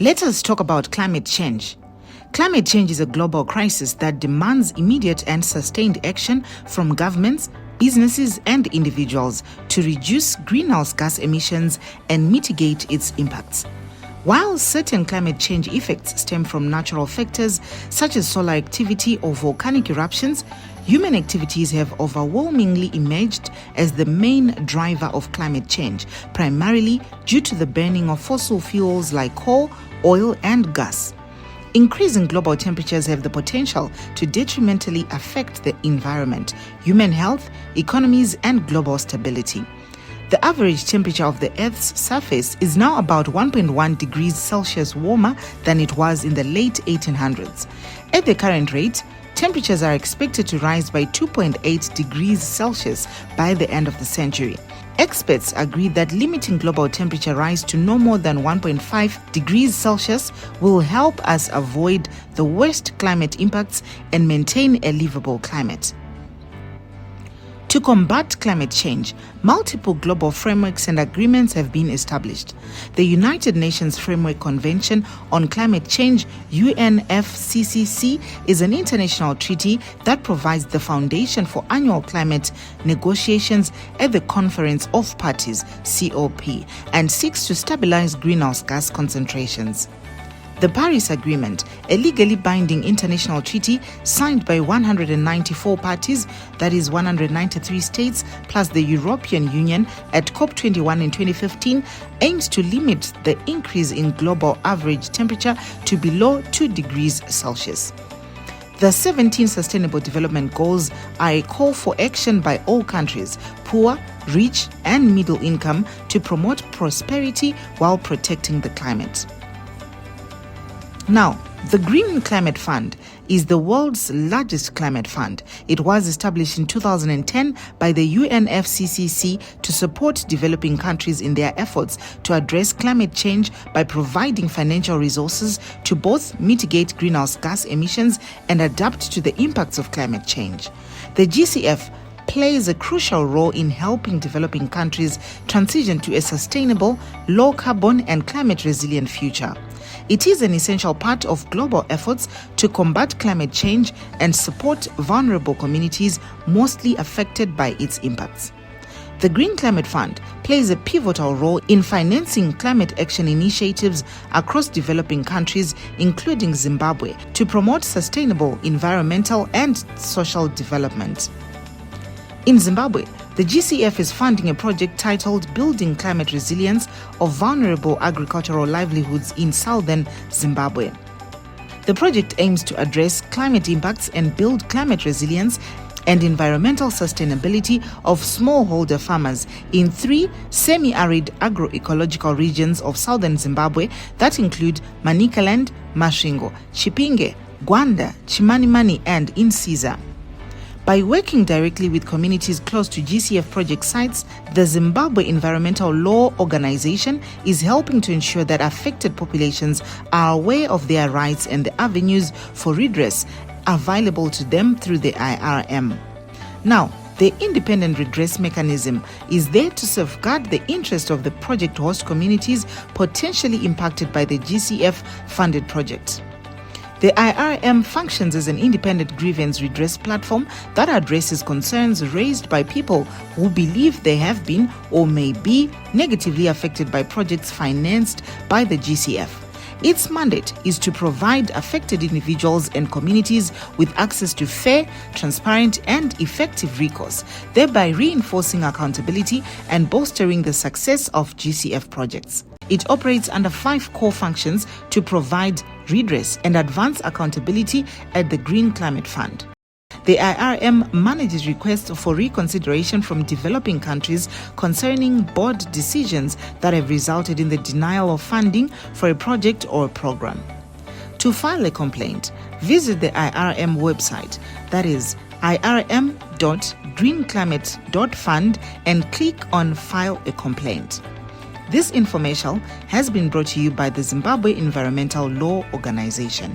Let us talk about climate change. Climate change is a global crisis that demands immediate and sustained action from governments, businesses, and individuals to reduce greenhouse gas emissions and mitigate its impacts. While certain climate change effects stem from natural factors such as solar activity or volcanic eruptions, human activities have overwhelmingly emerged as the main driver of climate change, primarily due to the burning of fossil fuels like coal, oil, and gas. Increasing global temperatures have the potential to detrimentally affect the environment, human health, economies, and global stability. The average temperature of the Earth's surface is now about 1.1 degrees Celsius warmer than it was in the late 1800s. At the current rate, temperatures are expected to rise by 2.8 degrees Celsius by the end of the century. Experts agree that limiting global temperature rise to no more than 1.5 degrees Celsius will help us avoid the worst climate impacts and maintain a livable climate. To combat climate change, multiple global frameworks and agreements have been established. The United Nations Framework Convention on Climate Change, UNFCCC, is an international treaty that provides the foundation for annual climate negotiations at the Conference of Parties, COP, and seeks to stabilize greenhouse gas concentrations. The Paris Agreement, a legally binding international treaty signed by 194 parties, that is 193 states, plus the European Union at COP21 in 2015, aims to limit the increase in global average temperature to below 2 degrees Celsius. The 17 Sustainable Development Goals are a call for action by all countries, poor, rich, and middle income, to promote prosperity while protecting the climate. Now, the Green Climate Fund is the world's largest climate fund. It was established in 2010 by the UNFCCC to support developing countries in their efforts to address climate change by providing financial resources to both mitigate greenhouse gas emissions and adapt to the impacts of climate change. The GCF plays a crucial role in helping developing countries transition to a sustainable, low-carbon, and climate-resilient future. It is an essential part of global efforts to combat climate change and support vulnerable communities mostly affected by its impacts. The Green Climate Fund plays a pivotal role in financing climate action initiatives across developing countries, including Zimbabwe, to promote sustainable environmental and social development. In Zimbabwe, the GCF is funding a project titled Building Climate Resilience of Vulnerable Agricultural Livelihoods in Southern Zimbabwe. The project aims to address climate impacts and build climate resilience and environmental sustainability of smallholder farmers in 3 semi-arid agroecological regions of southern Zimbabwe that include Manicaland, Masvingo, Chipinge, Gwanda, Chimanimani, and Insiza. By working directly with communities close to GCF project sites, the Zimbabwe Environmental Law Organization is helping to ensure that affected populations are aware of their rights and the avenues for redress available to them through the IRM. Now, the independent redress mechanism is there to safeguard the interest of the project host communities potentially impacted by the GCF-funded project. The IRM functions as an independent grievance redress platform that addresses concerns raised by people who believe they have been or may be negatively affected by projects financed by the GCF. Its mandate is to provide affected individuals and communities with access to fair, transparent, and effective recourse, thereby reinforcing accountability and bolstering the success of GCF projects. It operates under 5 core functions to provide redress and advance accountability at the Green Climate Fund. The IRM manages requests for reconsideration from developing countries concerning board decisions that have resulted in the denial of funding for a project or a program. To file a complaint, visit the IRM website, that is irm.greenclimate.fund, and click on File a Complaint. This information has been brought to you by the Zimbabwe Environmental Law Organization.